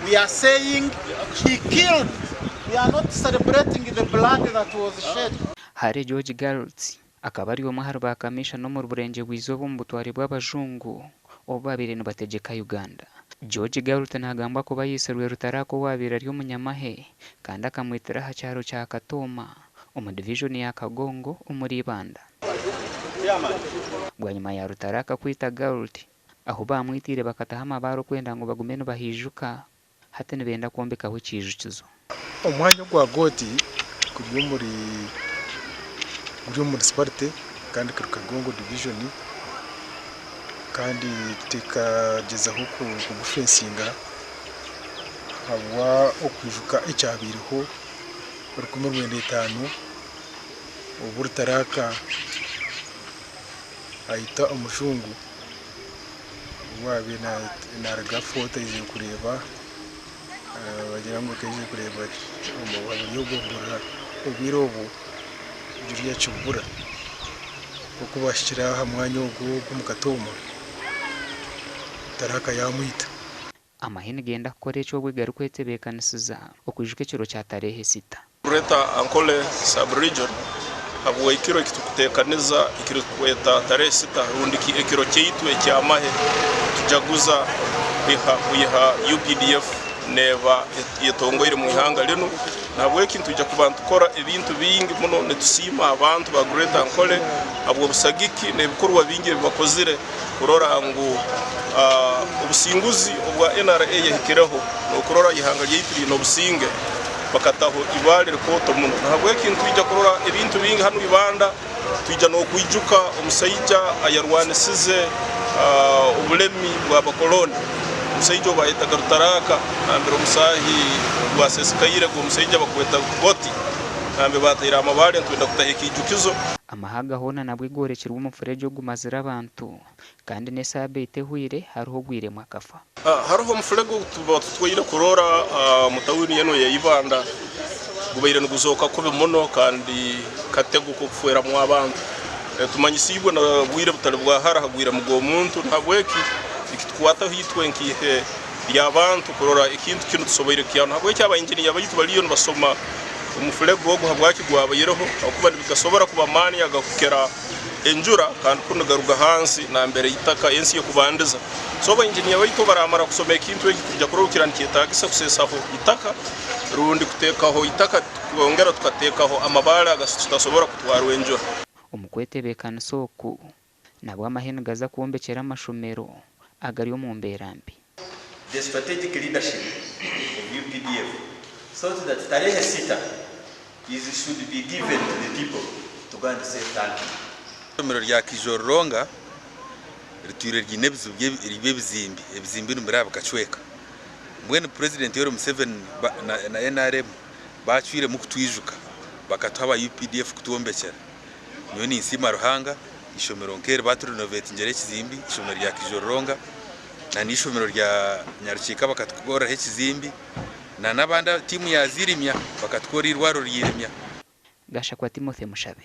We are saying he killed. We are not celebrating the blood that was shed. Hari George Galt akaba ari umwe bakamisha no mu burenge bw'izobo mu butwari bw'abajungu obabire nibategeka Uganda. George Galt ntagamba kuba yiseruye Rutaraaka wabira ari umunyamahe kandi akamwitira ha cyaro cya Katoma mu division ya Kagongo omuri Ibanda. Bwa nyuma ya Rutaraaka kwita Galt aho bamwitire bakataha amabaro kwenda ngo bagume no bahijuka hate nibenda kombekaho ekijukizo. Omwanya gwa Galt kuri muri sparte kandi kuri Kagongo division kandi tekageza ku gufensinga habwa okwijuka icyabiriho bari kumwe 5 ubu Rutaraaka ayita umushungu wabe na ragafota izi kureba bagira ngo keje kureba umubiri w'ubura ubirobo juriya cyubura kuko bashira hamwanya wo mu Katoma Rutaraaka yamwita amahene genda kore cyo bwigaru kwetebekanisiza okwijuka kiro cya tarehe 6 Ankole sub region habwo ikiro kitukutekaniza ikiro kweta tarehe 6 rundiki ikiro cyitwe cya amahe tujaguza biha UPDF neva yetongo iri mu ihanga leno nabwo ikintu tujya kubantu kora ibintu bingi muno netusima abantu ba Great Ankole abwo busagiki nebikorwa bingi bakozire kurora ngo ubusinguzi obwa NRA yehikereho no kurora ihanga ryitiri no businge bakataho ibale rikoto muno nabwo ikintu tujya kurora ibintu bingi hano Ibanda tujya no kwijuka umusayija ayarwanisize ubulemi bwa bakoloni umusayija bayita Rutaraaka ambere umusahi wasesikaire go umusayija bakweta goti ambe batira amabale twenda kutaha ekijukizo amahaga hona nabwo igorekirwa umufureje ogumazira abantu kandi nesabe itehwire hariho gwire mwakafa hariho umufurego twire kurora mutawini yeno ya Ibanda gubayire nuguzoka kube muno kandi katego kufera mu abantu tumanyisibwe na gwire butale bwa harahagwira mugo muntu ntabweki ikitwata hitwe nkihe y'abantu kurora ikintu kintu tusoboyire cyane ntabwo cyaba engineer abayitu baliyo basoma umufurego wo guhabwaki gwabayireho akuba bigasobora kuba mani agakukera enjura kandi kunagaruga hansi na mbere yitaka ensi yo kubandiza soba engineer abayitu baramara kusoma ikintu kujya kurukirana kitagisa kusesaho itaka rundi kutekaho itaka twongera tukatekaho amabara agasobora kutwara enjura umukwetebekana soko nabwo amahene gaza kuombekera amashomero agari yo mu mberambi. The strategic leadership of UPDF thought that tarehe 6 should be given to the people to go and save country. Omuri rya kijoronga ritwire ryinebzu ebizimbi numira bakachweka mwene president yoro Museveni na NRM bachwire mu kutwijuka bakataba UPDF kutuombekera nyoni insima ruhanga ishomero nkere batru renovate ngere kizimbi ishomero rya kijoronga na nishomero rya Nyarukika bakatugora hekizimbi na nabanda timu ya zirimya bakatukora irwaro ryiremya Gasha kwa Timothy Mushabe.